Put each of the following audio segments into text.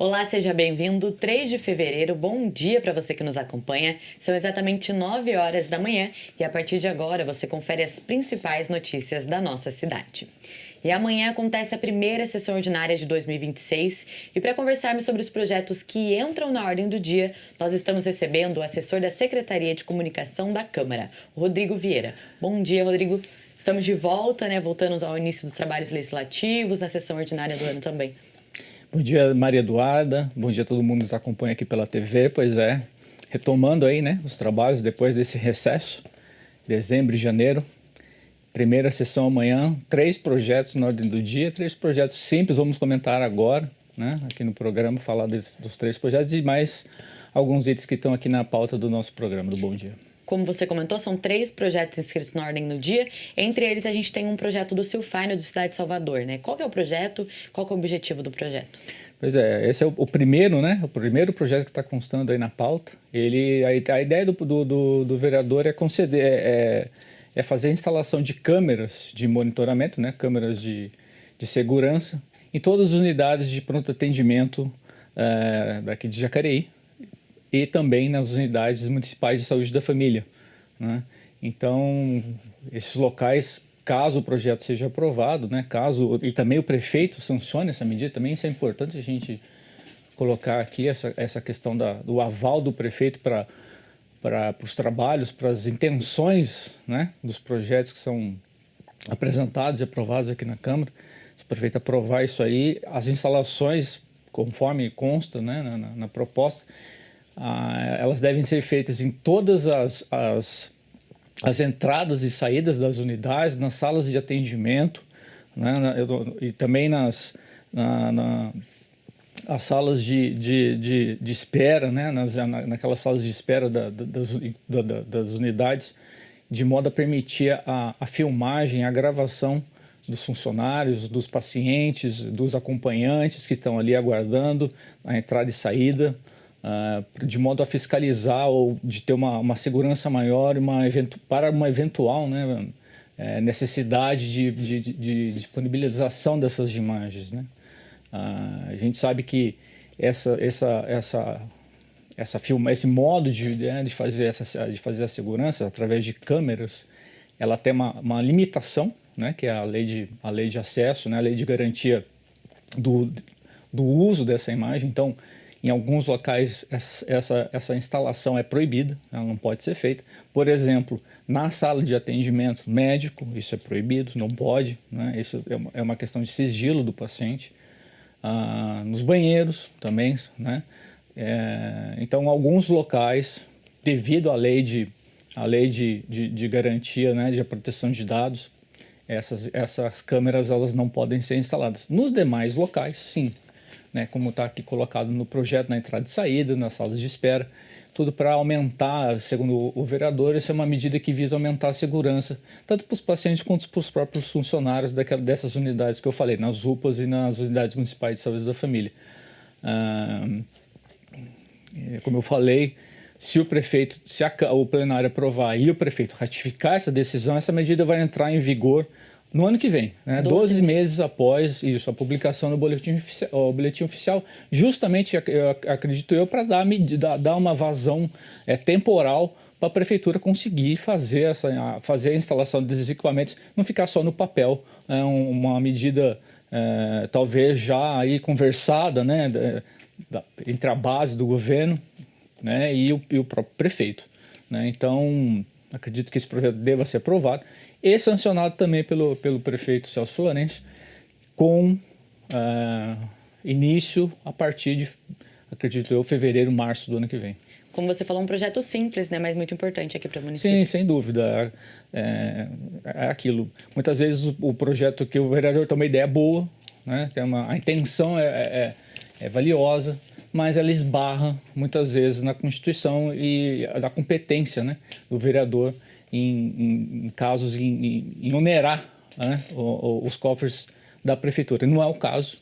Olá, seja bem-vindo. 3 de fevereiro, bom dia para você que nos acompanha. São exatamente 9 horas da manhã e a partir de agora você confere as principais notícias da nossa cidade. E amanhã acontece a primeira sessão ordinária de 2026 e para conversarmos sobre os projetos que entram na ordem do dia, nós estamos recebendo o assessor da Secretaria de Comunicação da Câmara, Rodrigo Vieira. Bom dia, Rodrigo. Estamos de volta, voltando ao início dos trabalhos legislativos, na sessão ordinária do ano também. Bom dia, Maria Eduarda. Bom dia a todo mundo que nos acompanha aqui pela TV. Pois é, retomando aí, os trabalhos depois desse recesso, dezembro e janeiro. Primeira sessão amanhã, 3 projetos na ordem do dia, 3 projetos simples, vamos comentar agora, aqui no programa, falar dos 3 projetos e mais alguns itens que estão aqui na pauta do nosso programa, do Bom Dia. Como você comentou, são 3 projetos inscritos na ordem do dia. Entre eles, a gente tem um projeto do Silfine, do Cidade de Salvador, Qual que é o projeto? Qual que é o objetivo do projeto? Pois é, esse é o primeiro, o primeiro projeto que está constando aí na pauta. A ideia do vereador é conceder, é fazer a instalação de câmeras de monitoramento, câmeras de segurança, em todas as unidades de pronto atendimento daqui de Jacareí, e também nas unidades municipais de saúde da família. Então, esses locais, caso o projeto seja aprovado, e também o prefeito sancione essa medida, também isso é importante a gente colocar aqui essa questão do aval do prefeito para os trabalhos, para as intenções dos projetos que são apresentados e aprovados aqui na Câmara. Se o prefeito aprovar isso aí, as instalações, conforme consta na proposta, elas devem ser feitas em todas as entradas e saídas das unidades, nas salas de atendimento, e também nas salas de espera, naquelas salas de espera das unidades, de modo a permitir a filmagem, a gravação dos funcionários, dos pacientes, dos acompanhantes que estão ali aguardando a entrada e saída, de modo a fiscalizar ou de ter uma segurança maior para uma eventual necessidade de disponibilização dessas imagens. A gente sabe que esse modo de fazer a segurança através de câmeras, ela tem uma limitação, que é a lei de acesso, a lei de garantia do uso dessa imagem. Então, em alguns locais, essa instalação é proibida, ela não pode ser feita. Por exemplo, na sala de atendimento médico, isso é proibido, não pode, Isso é uma questão de sigilo do paciente. Nos banheiros também, Então, alguns locais, devido à lei de garantia, de proteção de dados, essas câmeras elas não podem ser instaladas. Nos demais locais, sim. Como está aqui colocado no projeto, na entrada e saída, nas salas de espera, tudo para aumentar, segundo o vereador, isso é uma medida que visa aumentar a segurança, tanto para os pacientes quanto para os próprios funcionários dessas unidades que eu falei, nas UPAs e nas unidades municipais de saúde da família. Como eu falei, se o plenário aprovar e o prefeito ratificar essa decisão, essa medida vai entrar em vigor no ano que vem, 12 meses após isso, a publicação no boletim oficial, justamente, acredito eu, para dar uma vazão temporal para a prefeitura conseguir fazer a instalação desses equipamentos, não ficar só no papel, uma medida talvez já aí conversada, entre a base do governo, e o próprio prefeito. Então, acredito que esse projeto deva ser aprovado e sancionado também pelo prefeito Celso Florencio, com início a partir de, acredito eu, fevereiro, março do ano que vem. Como você falou, um projeto simples, mas muito importante aqui para o município. Sim, sem dúvida. É aquilo. Muitas vezes o projeto que o vereador tem uma ideia boa, a intenção é valiosa, mas ela esbarra muitas vezes na Constituição e na competência do vereador em casos em onerar os cofres da prefeitura. Não é o caso,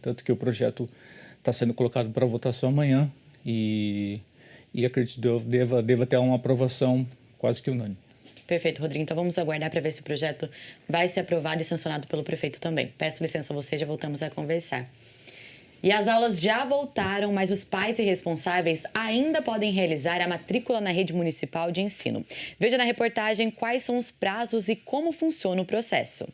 tanto que o projeto está sendo colocado para votação amanhã e acredito que deva ter uma aprovação quase que unânime. Perfeito, Rodrigo. Então vamos aguardar para ver se o projeto vai ser aprovado e sancionado pelo prefeito também. Peço licença a você, já voltamos a conversar. E as aulas já voltaram, mas os pais e responsáveis ainda podem realizar a matrícula na rede municipal de ensino. Veja na reportagem quais são os prazos e como funciona o processo.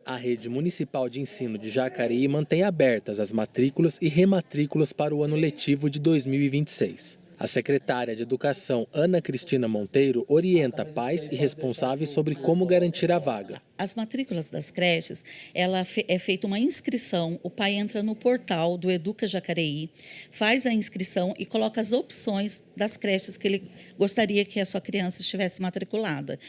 A rede municipal de ensino de Jacareí mantém abertas as matrículas e rematrículas para o ano letivo de 2026. A secretária de Educação, Ana Cristina Monteiro, orienta pais e responsáveis sobre como garantir a vaga. As matrículas das creches, é feita uma inscrição, o pai entra no portal do Educa Jacareí, faz a inscrição e coloca as opções das creches que ele gostaria que a sua criança estivesse matriculada.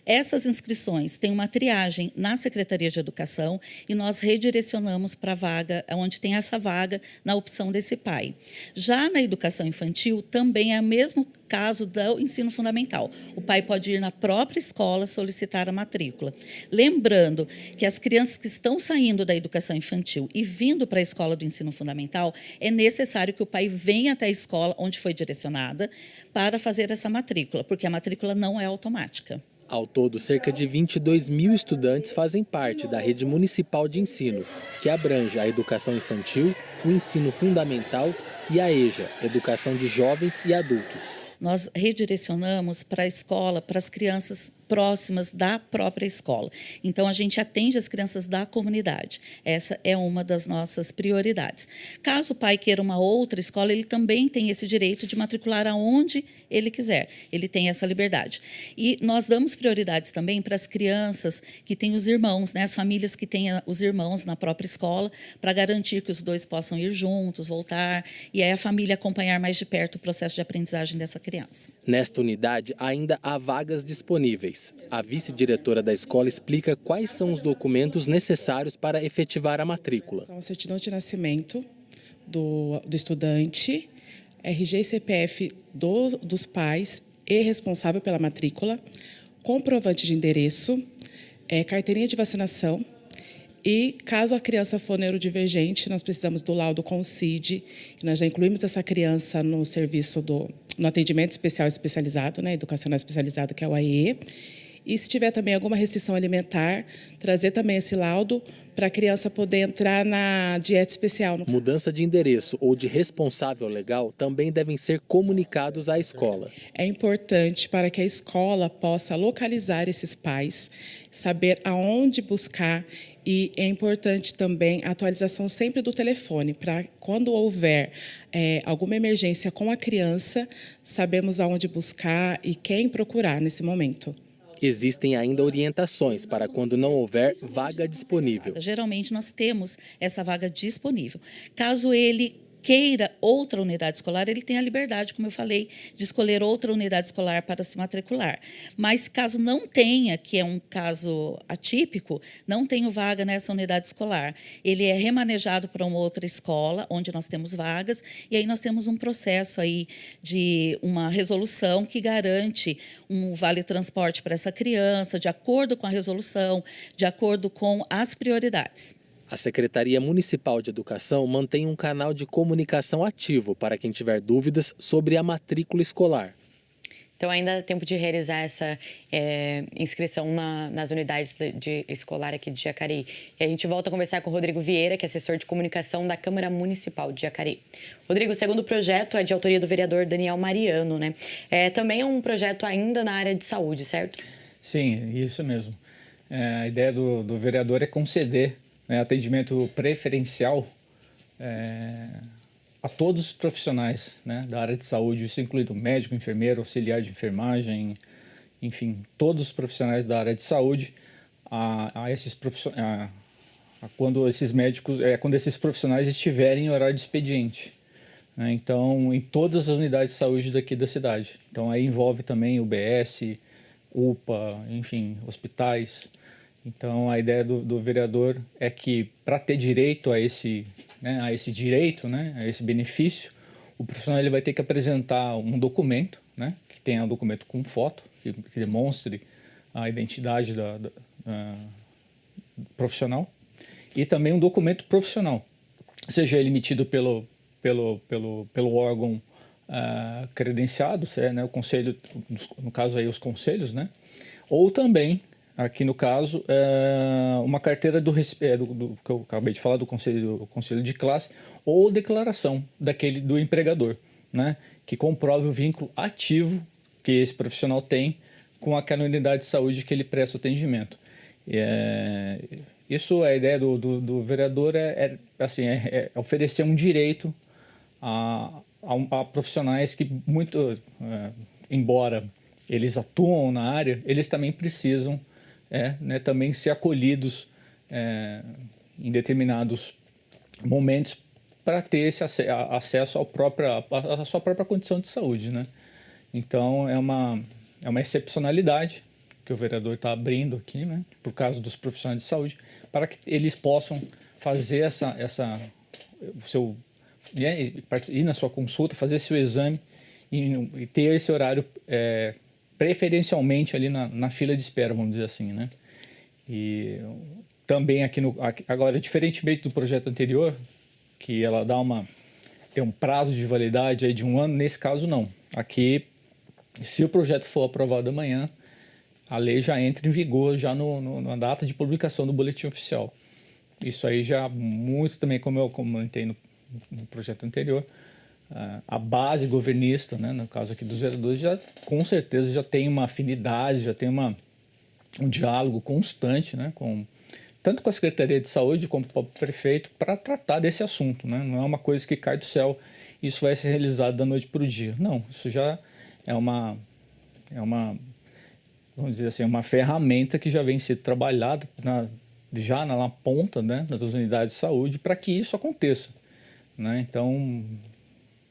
Essas inscrições têm uma triagem na Secretaria de Educação e nós redirecionamos para a vaga, onde tem essa vaga, na opção desse pai. Já na educação infantil, também é o mesmo caso do ensino fundamental. O pai pode ir na própria escola solicitar a matrícula. Lembrando que as crianças que estão saindo da educação infantil e vindo para a escola do ensino fundamental, é necessário que o pai venha até a escola onde foi direcionada para fazer essa matrícula, porque a matrícula não é automática. Ao todo, cerca de 22 mil estudantes fazem parte da rede municipal de ensino, que abrange a educação infantil, o ensino fundamental e a EJA, Educação de Jovens e Adultos. Nós redirecionamos para a escola, para as crianças próximas da própria escola. Então, a gente atende as crianças da comunidade. Essa é uma das nossas prioridades. Caso o pai queira uma outra escola, ele também tem esse direito de matricular aonde ele quiser. Ele tem essa liberdade. E nós damos prioridades também para as crianças que têm os irmãos, né? As famílias que têm os irmãos na própria escola, para garantir que os dois possam ir juntos, voltar, e aí a família acompanhar mais de perto o processo de aprendizagem dessa criança. Nesta unidade, ainda há vagas disponíveis. A vice-diretora da escola explica quais são os documentos necessários para efetivar a matrícula. São a certidão de nascimento do estudante, RG e CPF dos pais e responsável pela matrícula, comprovante de endereço, carteirinha de vacinação e, caso a criança for neurodivergente, nós precisamos do laudo com o CID. Nós já incluímos essa criança no serviço no atendimento especial especializado, né, educacional especializado, que é o AE. E se tiver também alguma restrição alimentar, trazer também esse laudo para a criança poder entrar na dieta especial. Mudança de endereço ou de responsável legal também devem ser comunicados à escola. É importante para que a escola possa localizar esses pais, saber aonde buscar, e é importante também a atualização sempre do telefone, para quando houver alguma emergência com a criança, sabemos aonde buscar e quem procurar nesse momento. Existem ainda orientações para quando não houver vaga disponível. Geralmente, nós temos essa vaga disponível. Caso ele queira outra unidade escolar, ele tem a liberdade, como eu falei, de escolher outra unidade escolar para se matricular. Mas, caso não tenha, que é um caso atípico, não tenho vaga nessa unidade escolar, ele é remanejado para uma outra escola, onde nós temos vagas, e aí nós temos um processo aí de uma resolução que garante um vale-transporte para essa criança, de acordo com a resolução, de acordo com as prioridades. A Secretaria Municipal de Educação mantém um canal de comunicação ativo para quem tiver dúvidas sobre a matrícula escolar. Então, ainda dá tempo de realizar essa inscrição nas unidades de escolar aqui de Jacareí. E a gente volta a conversar com o Rodrigo Vieira, que é assessor de comunicação da Câmara Municipal de Jacareí. Rodrigo, o segundo projeto é de autoria do vereador Daniel Mariano, né? Também é um projeto ainda na área de saúde, certo? Sim, isso mesmo. A ideia do vereador é conceder atendimento preferencial a todos os profissionais, né, da área de saúde, isso incluindo médico, enfermeiro, auxiliar de enfermagem, enfim, todos os profissionais da área de saúde, quando esses profissionais estiverem em horário de expediente, né? Então, em todas as unidades de saúde daqui da cidade. Então, aí envolve também UBS, UPA, enfim, hospitais. Então, a ideia do vereador é que, para ter direito a esse direito, né, a esse benefício, o profissional ele vai ter que apresentar um documento, né, que tenha um documento com foto, que demonstre a identidade do profissional, e também um documento profissional, seja ele emitido pelo órgão credenciado, né, o conselho, no caso aí os conselhos, né, ou também aqui no caso, uma carteira do que eu acabei de falar, do conselho de classe, ou declaração do empregador, né, que comprove o vínculo ativo que esse profissional tem com aquela unidade de saúde que ele presta atendimento. Isso, a ideia do vereador é oferecer um direito a profissionais que embora eles atuam na área, eles também precisam também ser acolhidos em determinados momentos para ter esse acesso à sua própria condição de saúde, né? Então, é uma excepcionalidade que o vereador está abrindo aqui, né, por causa dos profissionais de saúde, para que eles possam fazer ir na sua consulta, fazer seu exame e ter esse horário preferencialmente ali na fila de espera, vamos dizer assim, né? E também agora, diferentemente do projeto anterior, que ela tem um prazo de validade aí de 1 ano, nesse caso não. Aqui, se o projeto for aprovado amanhã, a lei já entra em vigor já na data de publicação do boletim oficial. Isso aí já muito também, como eu comentei no projeto anterior, a base governista, né, no caso aqui dos vereadores, com certeza já tem uma afinidade, já tem um diálogo constante, né, tanto com a Secretaria de Saúde como com o prefeito, para tratar desse assunto, né? Não é uma coisa que cai do céu e isso vai ser realizado da noite para o dia. Não, isso já é uma, vamos dizer assim, uma ferramenta que já vem sendo trabalhada já na ponta, né, das unidades de saúde para que isso aconteça, né? Então,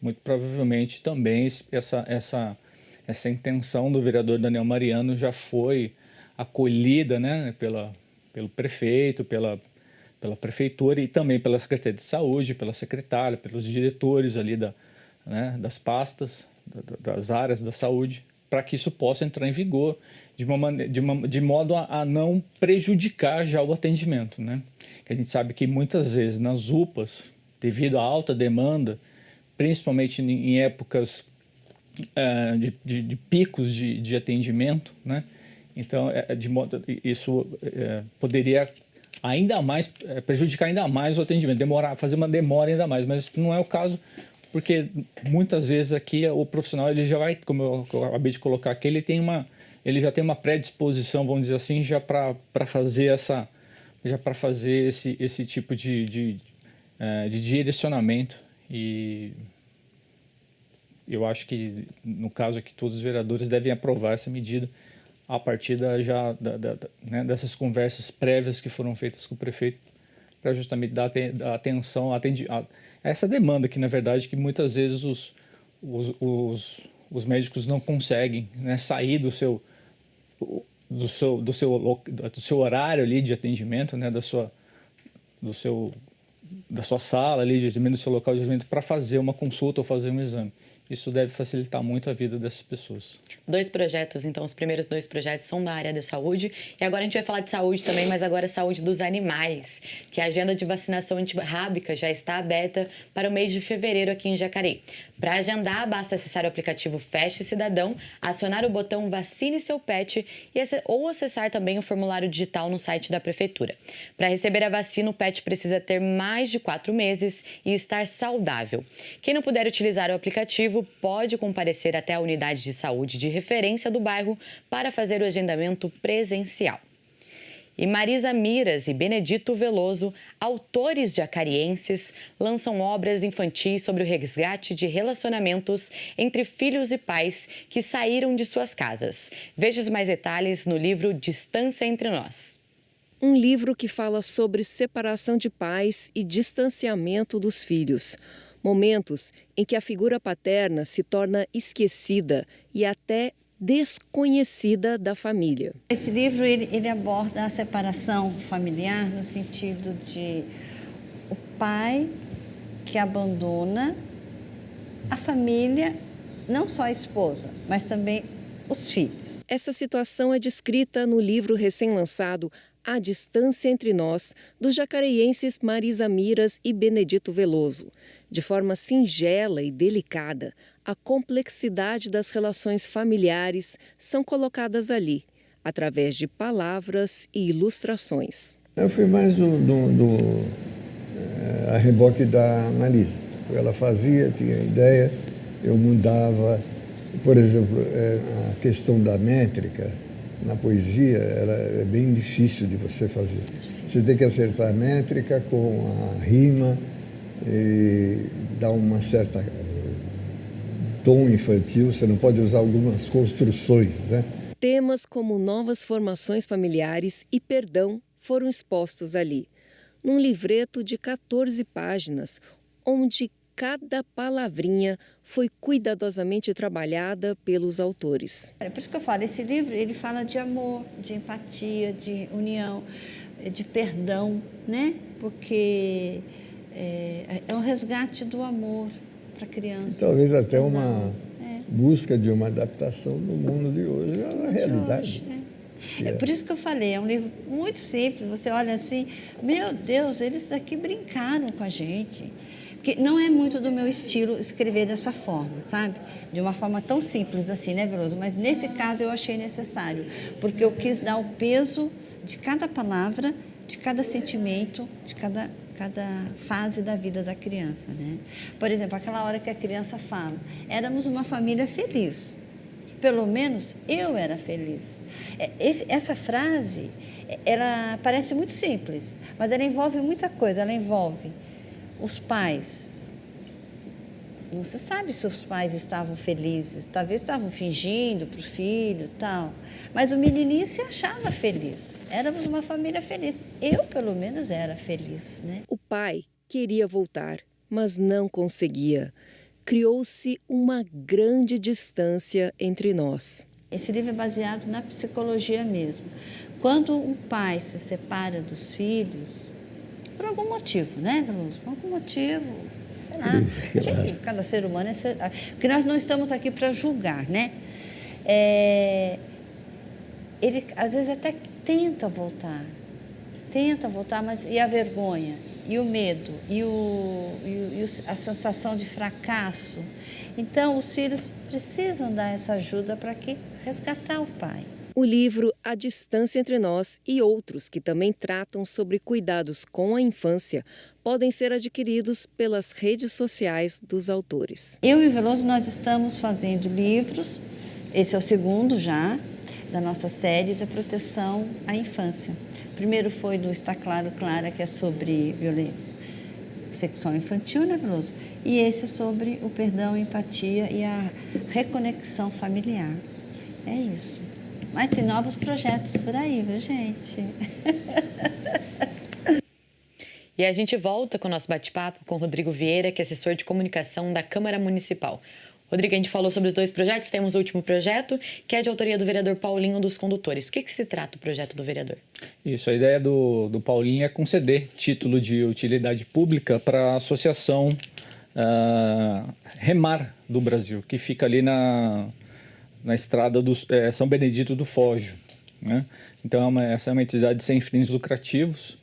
muito provavelmente também essa intenção do vereador Daniel Mariano já foi acolhida, né, pelo prefeito, pela prefeitura e também pela Secretaria de Saúde, pela secretária, pelos diretores ali das pastas, das áreas da saúde, para que isso possa entrar em vigor de modo a não prejudicar já o atendimento, né? Que a gente sabe que muitas vezes nas UPAs, devido à alta demanda, principalmente em épocas de picos de atendimento, né? Então, isso poderia ainda mais prejudicar ainda mais o atendimento, fazer uma demora ainda mais, mas não é o caso, porque muitas vezes aqui o profissional ele já vai, como eu acabei de colocar aqui, ele já tem uma predisposição, vamos dizer assim, já para fazer esse tipo de direcionamento. E eu acho que no caso aqui todos os vereadores devem aprovar essa medida a partir né, dessas conversas prévias que foram feitas com o prefeito, para justamente dar atenção a essa demanda que, na verdade, que muitas vezes os médicos não conseguem, né, sair do seu horário ali de atendimento, né, da sua sala ali de atendimento, do seu local de atendimento, para fazer uma consulta ou fazer um exame. Isso deve facilitar muito a vida dessas pessoas. 2 projetos, então, os primeiros 2 projetos são da área da saúde. E agora a gente vai falar de saúde também, mas agora é saúde dos animais, que a agenda de vacinação antirrábica já está aberta para o mês de fevereiro aqui em Jacareí. Para agendar, basta acessar o aplicativo Feste Cidadão, acionar o botão Vacine Seu Pet ou acessar também o formulário digital no site da Prefeitura. Para receber a vacina, o pet precisa ter mais de 4 meses e estar saudável. Quem não puder utilizar o aplicativo pode comparecer até a unidade de saúde de referência do bairro para fazer o agendamento presencial. E Marisa Miras e Benedito Veloso, autores jacarienses, lançam obras infantis sobre o resgate de relacionamentos entre filhos e pais que saíram de suas casas. Veja os mais detalhes no livro Distância Entre Nós. Um livro que fala sobre separação de pais e distanciamento dos filhos. Momentos em que a figura paterna se torna esquecida e até desconhecida da família. Esse livro ele aborda a separação familiar no sentido de o pai que abandona a família, não só a esposa, mas também os filhos. Essa situação é descrita no livro recém-lançado A Distância Entre Nós, dos jacareienses Marisa Miras e Benedito Veloso. De forma singela e delicada, a complexidade das relações familiares são colocadas ali. através de palavras e ilustrações. Eu fui mais a reboque da Marisa. Ela fazia, tinha ideia, eu mudava. Por exemplo, a questão da métrica na poesia é bem difícil de você fazer. Você tem que acertar a métrica com a rima e dar uma certa tom infantil. Você não pode usar algumas construções, né? Temas como novas formações familiares e perdão foram expostos ali, num livreto de 14 páginas, onde cada palavrinha foi cuidadosamente trabalhada pelos autores. É por isso que eu falo, esse livro ele fala de amor, de empatia, de união, de perdão, né? Porque é um resgate do amor para a criança. Talvez até uma busca de uma adaptação no mundo de hoje à realidade. É por isso que eu falei, é um livro muito simples, você olha assim, meu Deus, eles aqui brincaram com a gente. Porque não é muito do meu estilo escrever dessa forma, sabe? De uma forma tão simples assim, né, Veloso? Mas nesse caso eu achei necessário, porque eu quis dar o peso de cada palavra, de cada sentimento, de cada fase da vida da criança, né? Por exemplo, aquela hora que a criança fala, éramos uma família feliz. Pelo menos eu era feliz. Essa frase, ela parece muito simples, mas ela envolve muita coisa. Ela envolve os pais. Não se sabe se os pais estavam felizes, talvez estavam fingindo para o filho e tal. Mas o menininho se achava feliz. Éramos uma família feliz. Eu, pelo menos, era feliz, né? O pai queria voltar, mas não conseguia. Criou-se uma grande distância entre nós. Esse livro é baseado na psicologia mesmo. Quando um pai se separa dos filhos, por algum motivo, né, Veloso? Por algum motivo, sei lá, cada ser humano porque nós não estamos aqui para julgar, né? Ele, às vezes, até tenta voltar, mas e a vergonha? E o medo, a sensação de fracasso. Então, os filhos precisam dar essa ajuda para resgatar o pai. O livro A Distância Entre Nós e outros que também tratam sobre cuidados com a infância podem ser adquiridos pelas redes sociais dos autores. Eu e o Veloso, nós estamos fazendo livros, esse é o segundo já, da nossa série da proteção à infância. O primeiro foi do Está Claro, Clara, que é sobre violência sexual infantil, né, Veloso? E esse sobre o perdão, a empatia e a reconexão familiar. É isso. Mas tem novos projetos por aí, viu, gente? E a gente volta com o nosso bate-papo com o Rodrigo Vieira, que é assessor de comunicação da Câmara Municipal. Rodrigo, a gente falou sobre os dois projetos, temos o último projeto, que é de autoria do vereador Paulinho dos Condutores. O que se trata o projeto do vereador? Isso, a ideia do Paulinho é conceder título de utilidade pública para a Associação Remar do Brasil, que fica ali na estrada do São Benedito do Fojo, né? Então, essa é uma entidade sem fins lucrativos.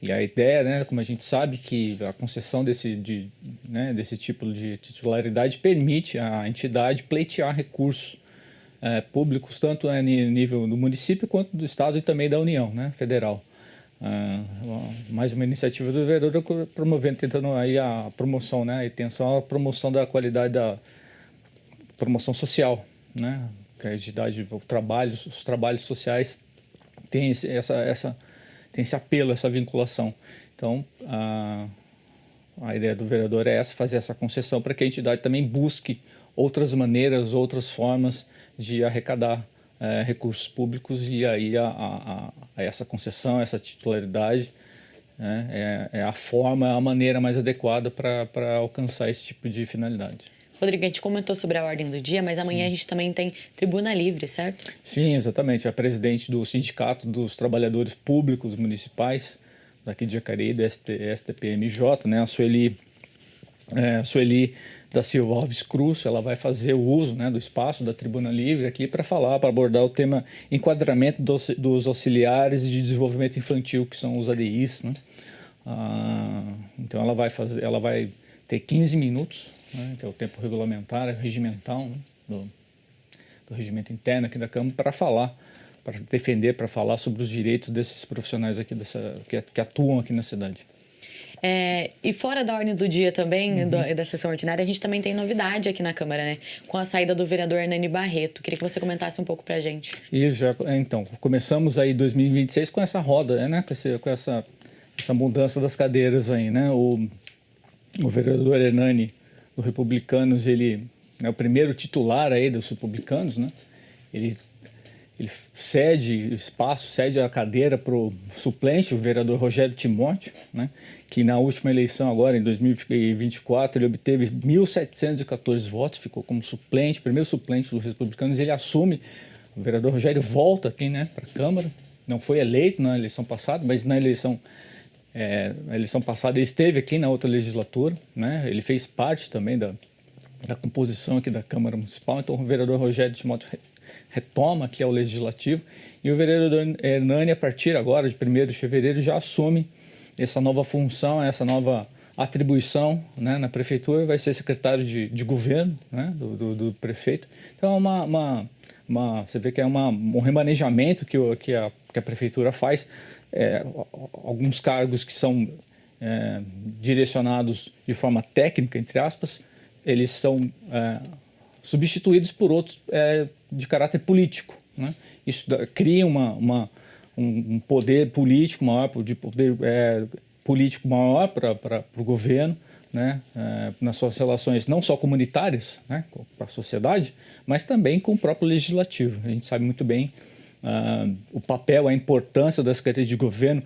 E a ideia, né, como a gente sabe, que a concessão desse tipo de titularidade permite à entidade pleitear recursos públicos, tanto a nível do município quanto do Estado e também da União, né, federal. Mais uma iniciativa do vereador promovendo, tentando aí a promoção, né, a intenção a promoção da qualidade da promoção social, né, que a entidade, os trabalhos sociais têm tem esse apelo, essa vinculação. Então, a ideia do vereador é fazer essa concessão para que a entidade também busque outras maneiras, outras formas de arrecadar recursos públicos, e aí essa concessão, essa titularidade é a forma, a maneira mais adequada para alcançar esse tipo de finalidade. Rodrigo, a gente comentou sobre a ordem do dia, mas amanhã a gente também tem Tribuna Livre, certo? Sim, exatamente. A presidente do Sindicato dos Trabalhadores Públicos Municipais, daqui de Jacareí, da STPMJ, né, a Sueli da Silva Alves Cruz, ela vai fazer o uso, né, do espaço da Tribuna Livre aqui para abordar o tema enquadramento dos auxiliares de desenvolvimento infantil, que são os ADIs, né? Então ela vai ter 15 minutos, né, que é o tempo regulamentar, regimental, né, do regimento interno aqui da Câmara, para falar defender, para falar sobre os direitos desses profissionais aqui que atuam aqui na cidade. E fora da ordem do dia também, da sessão ordinária, a gente também tem novidade aqui na Câmara, né? Com a saída do vereador Hernani Barreto. Queria que você comentasse um pouco pra gente. Então, começamos aí 2026 com essa roda, né? Com essa mudança das cadeiras aí, né? O vereador Hernani, do Republicanos, ele é o primeiro titular aí dos Republicanos, né? Ele cede espaço, cede a cadeira para o suplente, o vereador Rogério Timóteo, né? Que na última eleição agora, em 2024, ele obteve 1.714 votos, ficou como suplente, primeiro suplente dos Republicanos. Ele assume, o vereador Rogério volta aqui, né, para a Câmara, não foi eleito na eleição passada, mas na eleição passada ele esteve aqui na outra legislatura, né? Ele fez parte também da composição aqui da Câmara Municipal. Então o vereador Rogério Timóteo retoma aqui ao Legislativo, e o vereador Hernani, a partir agora de 1º de fevereiro, já assume essa nova função, essa nova atribuição, né, na Prefeitura, vai ser secretário de governo, né, do prefeito. Então você vê que é um remanejamento que a Prefeitura faz, alguns cargos que são direcionados de forma técnica, entre aspas, eles são substituídos por outros de caráter político, né? Isso cria um poder político maior, político maior para o governo, né? Nas suas relações não só comunitárias, né, com a sociedade, mas também com o próprio legislativo. A gente sabe muito bem o papel, a importância da Secretaria de Governo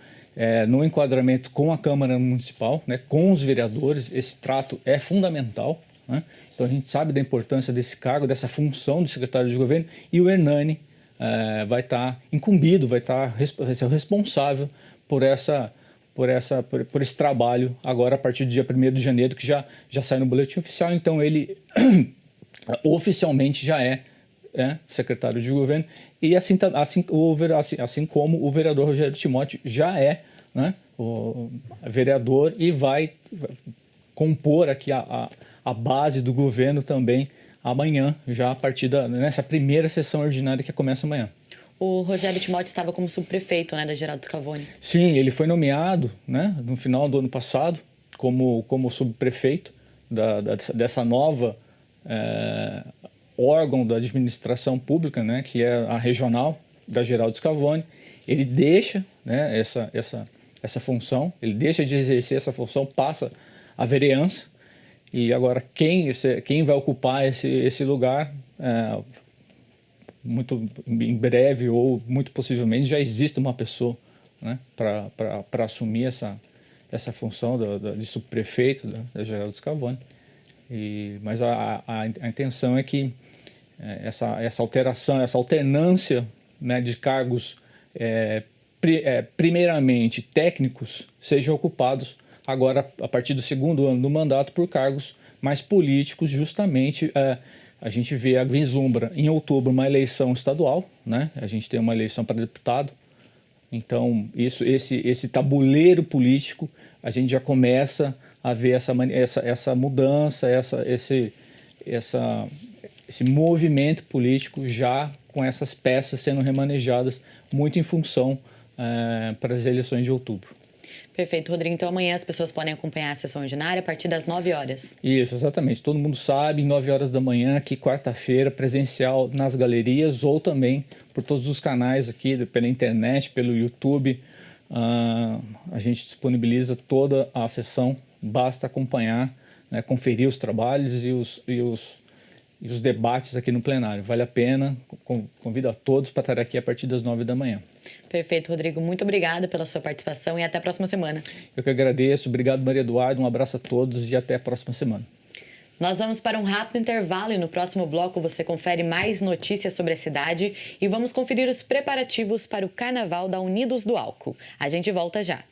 no enquadramento com a Câmara Municipal, né, com os vereadores. Esse trato é fundamental, né? Então a gente sabe da importância desse cargo, dessa função de secretário de governo, e o Hernani vai estar incumbido, vai ser o responsável por esse trabalho agora a partir do dia 1º de janeiro, que já sai no boletim oficial. Então ele oficialmente já é secretário de governo, e assim como o vereador Rogério Timóteo já é, né, o vereador, e vai compor aqui a base do governo também amanhã, já a partir nessa primeira sessão ordinária que começa amanhã. O Rogério Timóteo estava como subprefeito, né, da Geraldo Scavone. Sim, ele foi nomeado, né, no final do ano passado como subprefeito dessa nova órgão da administração pública, né, que é a regional da Geraldo Scavone. Ele deixa, né, essa função, ele deixa de exercer essa função, passa a vereança. E agora quem vai ocupar esse lugar, muito em breve ou muito possivelmente já existe uma pessoa, né, para assumir essa função de subprefeito da Geraldo Scavone. Mas a intenção é que essa alteração, essa alternância, né, de cargos primeiramente técnicos sejam ocupados agora, a partir do 2º ano do mandato, por cargos mais políticos. Justamente, a gente vislumbra em outubro uma eleição estadual, né? A gente tem uma eleição para deputado. Então, esse tabuleiro político, a gente já começa a ver essa mudança, esse movimento político, já com essas peças sendo remanejadas muito em função para as eleições de outubro. Perfeito, Rodrigo. Então amanhã as pessoas podem acompanhar a sessão ordinária a partir das 9 horas. Isso, exatamente. Todo mundo sabe, 9 horas da manhã, aqui quarta-feira, presencial nas galerias, ou também por todos os canais aqui, pela internet, pelo YouTube. A gente disponibiliza toda a sessão, basta acompanhar, né, conferir os trabalhos e os debates aqui no plenário. Vale a pena, convido a todos para estar aqui a partir das 9 da manhã. Perfeito, Rodrigo. Muito obrigada pela sua participação e até a próxima semana. Eu que agradeço. Obrigado, Maria Eduardo. Um abraço a todos e até a próxima semana. Nós vamos para um rápido intervalo e no próximo bloco você confere mais notícias sobre a cidade e vamos conferir os preparativos para o Carnaval da Unidos do Álcool. A gente volta já.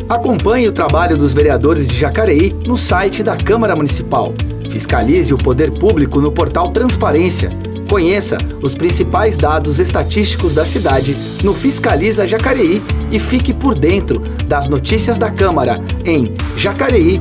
Acompanhe o trabalho dos vereadores de Jacareí no site da Câmara Municipal. Fiscalize o poder público no portal Transparência. Conheça os principais dados estatísticos da cidade no Fiscaliza Jacareí e fique por dentro das notícias da Câmara em jacareí.sp.leg.br.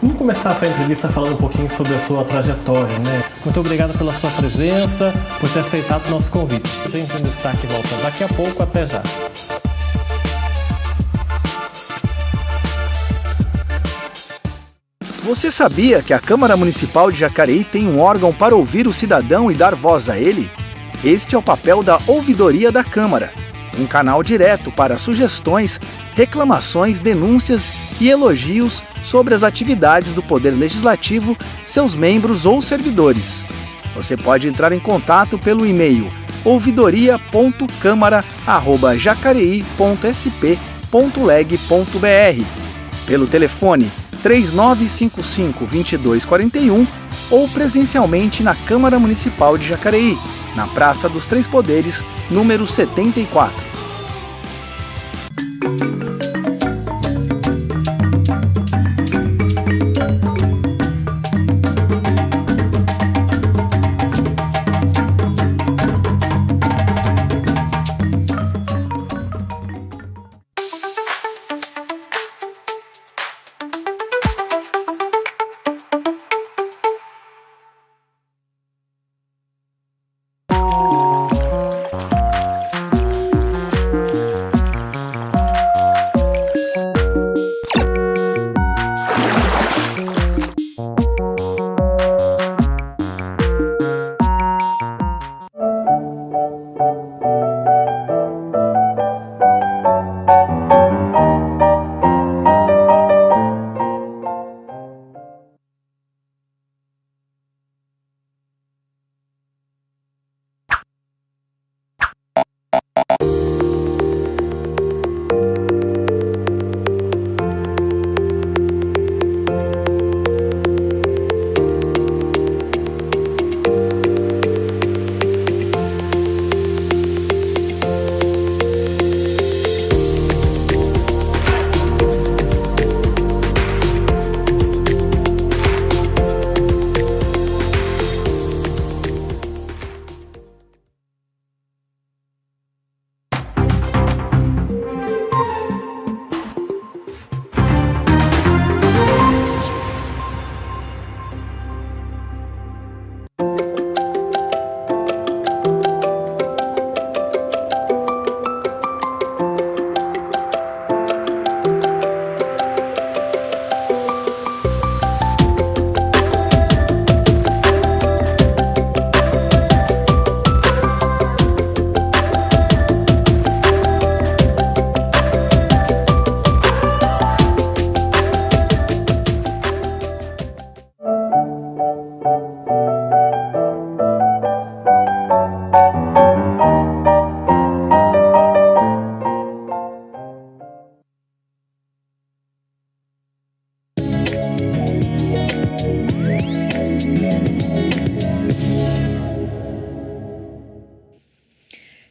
Vamos começar essa entrevista falando um pouquinho sobre a sua trajetória, né? Muito obrigado pela sua presença, por ter aceitado o nosso convite. A gente no Destaque volta daqui a pouco, até já. Você sabia que a Câmara Municipal de Jacareí tem um órgão para ouvir o cidadão e dar voz a ele? Este é o papel da Ouvidoria da Câmara, um canal direto para sugestões, reclamações, denúncias e elogios sobre as atividades do Poder Legislativo, seus membros ou servidores. Você pode entrar em contato pelo e-mail ouvidoria.câmara@jacareí.sp.leg.br, pelo telefone 3955-2241 ou presencialmente na Câmara Municipal de Jacareí, na Praça dos Três Poderes, número 74.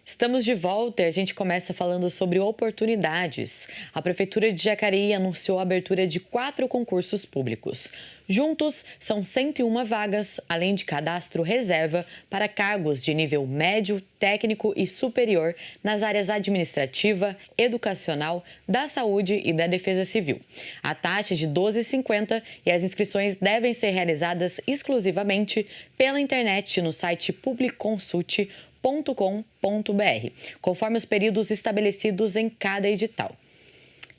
Estamos de volta e a gente começa falando sobre oportunidades. A Prefeitura de Jacareí anunciou a abertura de 4 concursos públicos. Juntos, são 101 vagas, além de cadastro reserva para cargos de nível médio, técnico e superior nas áreas administrativa, educacional, da saúde e da defesa civil. A taxa é de R$ 12,50 e as inscrições devem ser realizadas exclusivamente pela internet no site publicconsult.com.br, conforme os períodos estabelecidos em cada edital.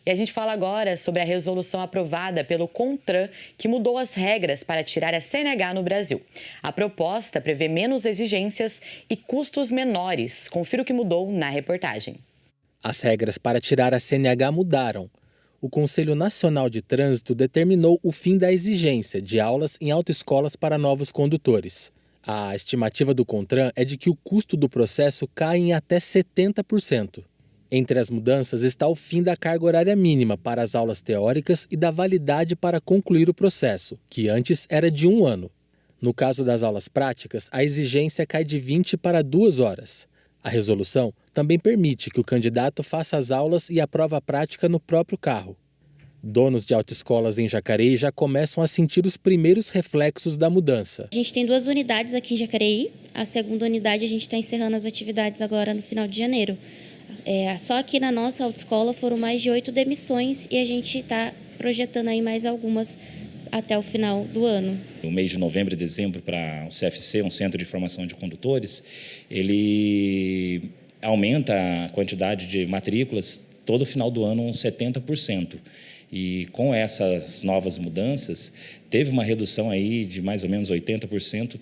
E a gente fala agora sobre a resolução aprovada pelo CONTRAN, que mudou as regras para tirar a CNH no Brasil. A proposta prevê menos exigências e custos menores. Confira o que mudou na reportagem. As regras para tirar a CNH mudaram. O Conselho Nacional de Trânsito determinou o fim da exigência de aulas em autoescolas para novos condutores. A estimativa do CONTRAN é de que o custo do processo cai em até 70%. Entre as mudanças está o fim da carga horária mínima para as aulas teóricas e da validade para concluir o processo, que antes era de 1 ano. No caso das aulas práticas, a exigência cai de 20 para 2 horas. A resolução também permite que o candidato faça as aulas e a prova prática no próprio carro. Donos de autoescolas em Jacareí já começam a sentir os primeiros reflexos da mudança. A gente tem 2 unidades aqui em Jacareí. A segunda unidade a gente está encerrando as atividades agora no final de janeiro. Só aqui na nossa autoescola foram mais de 8 demissões e a gente está projetando aí mais algumas até o final do ano. O mês de novembro e dezembro para o CFC, um Centro de Formação de Condutores, ele aumenta a quantidade de matrículas todo final do ano uns 70%. E com essas novas mudanças, teve uma redução aí de mais ou menos 80%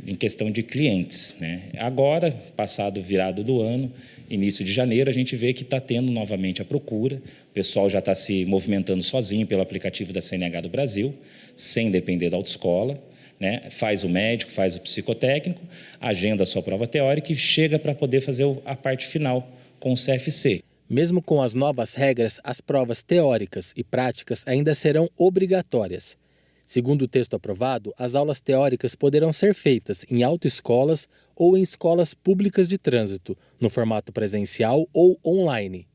em questão de clientes, né? Agora, passado o virado do ano, início de janeiro, a gente vê que está tendo novamente a procura. O pessoal já está se movimentando sozinho pelo aplicativo da CNH do Brasil, sem depender da autoescola, né? Faz o médico, faz o psicotécnico, agenda a sua prova teórica e chega para poder fazer a parte final com o CFC. Mesmo com as novas regras, as provas teóricas e práticas ainda serão obrigatórias. Segundo o texto aprovado, as aulas teóricas poderão ser feitas em autoescolas ou em escolas públicas de trânsito, no formato presencial ou online.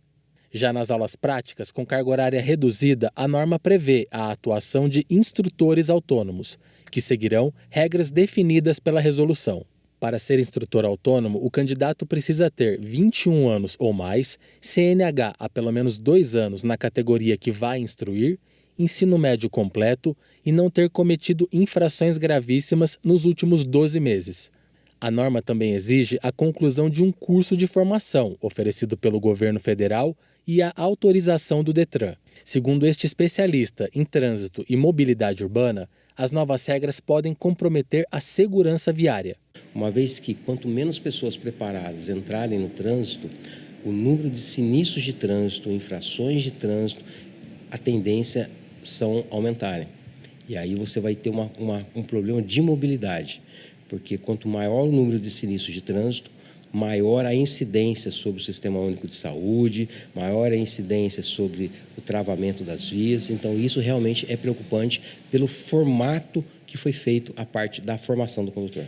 Já nas aulas práticas, com carga horária reduzida, a norma prevê a atuação de instrutores autônomos, que seguirão regras definidas pela resolução. Para ser instrutor autônomo, o candidato precisa ter 21 anos ou mais, CNH há pelo menos 2 anos na categoria que vai instruir, ensino médio completo e não ter cometido infrações gravíssimas nos últimos 12 meses. A norma também exige a conclusão de um curso de formação oferecido pelo governo federal e a autorização do Detran. Segundo este especialista em trânsito e mobilidade urbana, as novas regras podem comprometer a segurança viária. Uma vez que quanto menos pessoas preparadas entrarem no trânsito, o número de sinistros de trânsito, infrações de trânsito, a tendência são aumentarem. E aí você vai ter um problema de mobilidade, porque quanto maior o número de sinistros de trânsito, maior a incidência sobre o Sistema Único de Saúde, maior a incidência sobre o travamento das vias. Então, isso realmente é preocupante pelo formato que foi feito a parte da formação do condutor.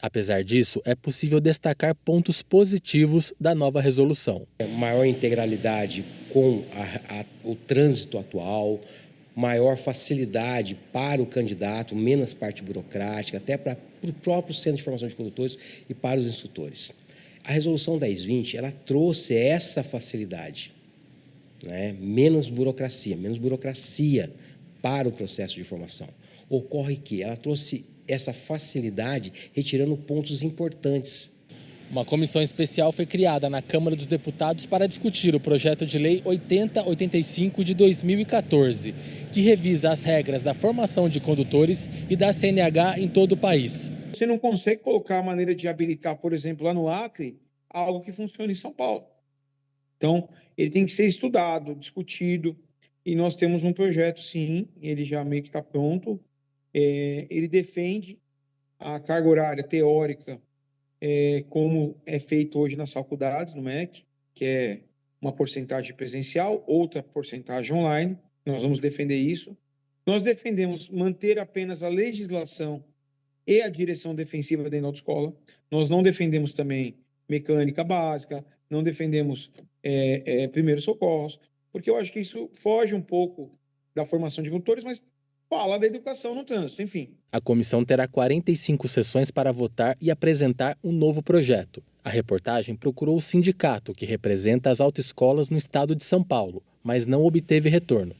Apesar disso, é possível destacar pontos positivos da nova resolução. Maior integralidade com o trânsito atual, maior facilidade para o candidato, menos parte burocrática, até para o próprio Centro de Formação de Condutores e para os instrutores. A resolução 1020, ela trouxe essa facilidade, né? Menos burocracia para o processo de formação. Ocorre que ela trouxe essa facilidade retirando pontos importantes. Uma comissão especial foi criada na Câmara dos Deputados para discutir o projeto de lei 8085 de 2014, que revisa as regras da formação de condutores e da CNH em todo o país. Você não consegue colocar a maneira de habilitar, por exemplo, lá no Acre, algo que funcione em São Paulo. Então, ele tem que ser estudado, discutido, e nós temos um projeto, sim, ele já meio que está pronto. Ele defende a carga horária teórica, como é feito hoje nas faculdades, no MEC, que é uma porcentagem presencial, outra porcentagem online. Nós vamos defender isso. Nós defendemos manter apenas a legislação e a direção defensiva dentro da autoescola. Nós não defendemos também mecânica básica, não defendemos primeiros socorros, porque eu acho que isso foge um pouco da formação de condutores, mas fala da educação no trânsito, enfim. A comissão terá 45 sessões para votar e apresentar um novo projeto. A reportagem procurou o sindicato que representa as autoescolas no estado de São Paulo, mas não obteve retorno.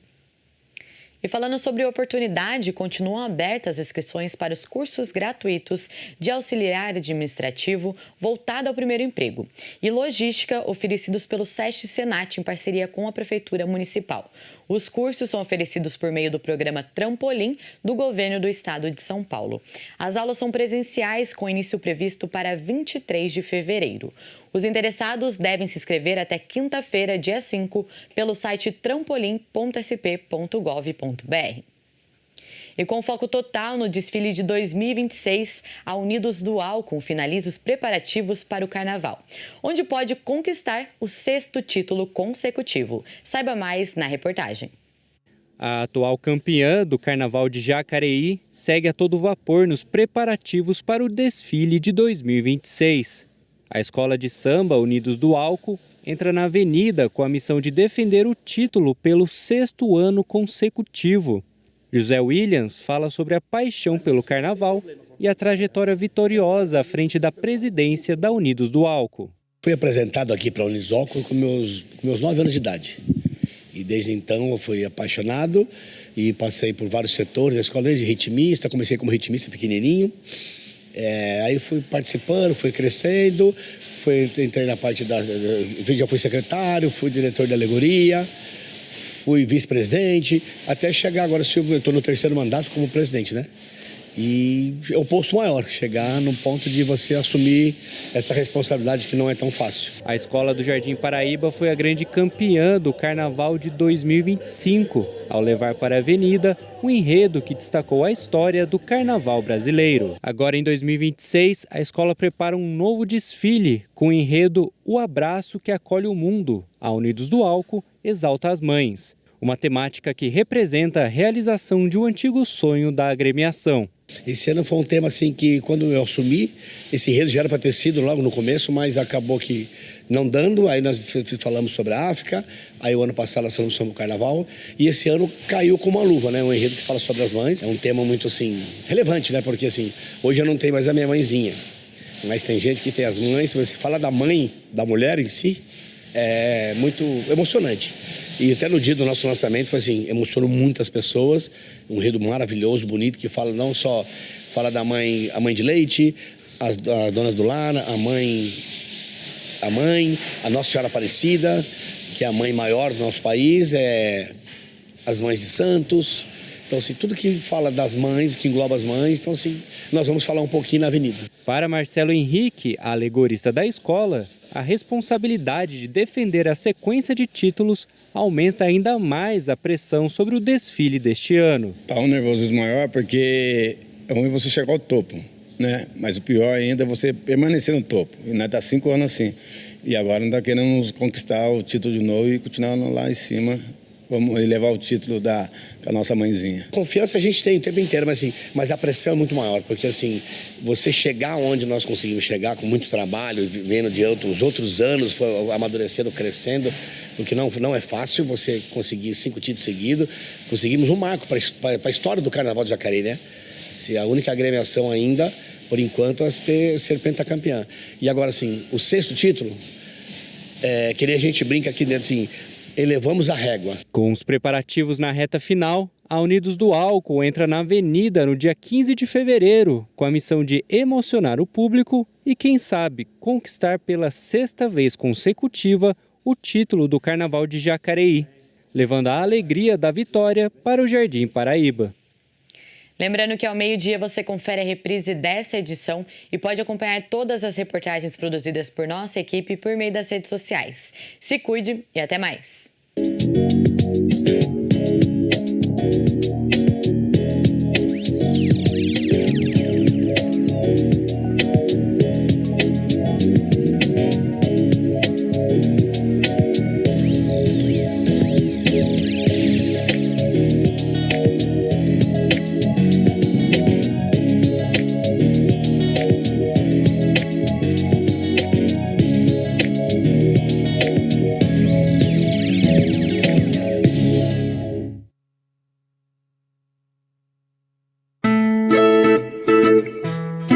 E falando sobre oportunidade, continuam abertas as inscrições para os cursos gratuitos de auxiliar administrativo voltado ao primeiro emprego e logística oferecidos pelo SESC Senat em parceria com a Prefeitura Municipal. Os cursos são oferecidos por meio do programa Trampolim do Governo do Estado de São Paulo. As aulas são presenciais com início previsto para 23 de fevereiro. Os interessados devem se inscrever até quinta-feira, dia 5, pelo site trampolim.sp.gov.br. E com foco total no desfile de 2026, a Unidos do Álcool finaliza os preparativos para o Carnaval, onde pode conquistar o 6º título consecutivo. Saiba mais na reportagem. A atual campeã do Carnaval de Jacareí segue a todo vapor nos preparativos para o desfile de 2026. A escola de samba Unidos do Álcool entra na avenida com a missão de defender o título pelo 6º ano consecutivo. José Williams fala sobre a paixão pelo carnaval e a trajetória vitoriosa à frente da presidência da Unidos do Álcool. Fui apresentado aqui para a Unidos do Álcool com meus 9 anos de idade. E desde então eu fui apaixonado e passei por vários setores da escola, desde ritmista, comecei como ritmista pequenininho. Aí fui participando, fui crescendo, entrei na parte já fui secretário, fui diretor de alegoria, fui vice-presidente, até chegar agora, eu estou no 3º mandato como presidente, né? E é o posto maior, chegar no ponto de você assumir essa responsabilidade que não é tão fácil. A escola do Jardim Paraíba foi a grande campeã do Carnaval de 2025, ao levar para a avenida um enredo que destacou a história do Carnaval brasileiro. Agora, em 2026, a escola prepara um novo desfile com o enredo O Abraço que Acolhe o Mundo. A Unidos do Álcool exalta as mães, uma temática que representa a realização de um antigo sonho da agremiação. Esse ano foi um tema assim que, quando eu assumi, esse enredo já era para ter sido logo no começo, mas acabou que não dando. Aí nós falamos sobre a África, aí o ano passado nós falamos sobre o Carnaval, e esse ano caiu com uma luva, né? Um enredo que fala sobre as mães. É um tema muito assim relevante, né? Porque assim, hoje eu não tenho mais a minha mãezinha, mas tem gente que tem as mães. Se você fala da mãe, da mulher em si, é muito emocionante. E até no dia do nosso lançamento foi assim, emocionou muitas pessoas, um enredo maravilhoso, bonito, que fala não só fala da mãe, a mãe de leite, a dona do lar, a mãe, a Nossa Senhora Aparecida, que é a mãe maior do nosso país, as mães de santos. Então, assim, tudo que fala das mães, que engloba as mães, então, assim, nós vamos falar um pouquinho na avenida. Para Marcelo Henrique, a alegorista da escola, a responsabilidade de defender a sequência de títulos aumenta ainda mais a pressão sobre o desfile deste ano. Tá um nervosismo maior porque é ruim você chegar ao topo, né? Mas o pior ainda é você permanecer no topo. E nós tá 5 anos assim. E agora nós queremos conquistar o título de novo e continuar lá em cima. Vamos levar o título com a nossa mãezinha. Confiança a gente tem o tempo inteiro, mas a pressão é muito maior, porque assim, você chegar onde nós conseguimos chegar com muito trabalho, vendo de outros anos, foi amadurecendo, crescendo, porque não é fácil você conseguir 5 títulos seguidos. Conseguimos um marco para a história do Carnaval de Jacareí, né? Se a única agremiação ainda, por enquanto, é ser pentacampeã. E agora, assim, o 6º título, que nem a gente brinca aqui dentro, assim, elevamos a régua. Com os preparativos na reta final, a Unidos do Álcool entra na avenida no dia 15 de fevereiro, com a missão de emocionar o público e, quem sabe, conquistar pela 6ª vez consecutiva o título do Carnaval de Jacareí, levando a alegria da vitória para o Jardim Paraíba. Lembrando que ao meio-dia você confere a reprise dessa edição e pode acompanhar todas as reportagens produzidas por nossa equipe por meio das redes sociais. Se cuide e até mais!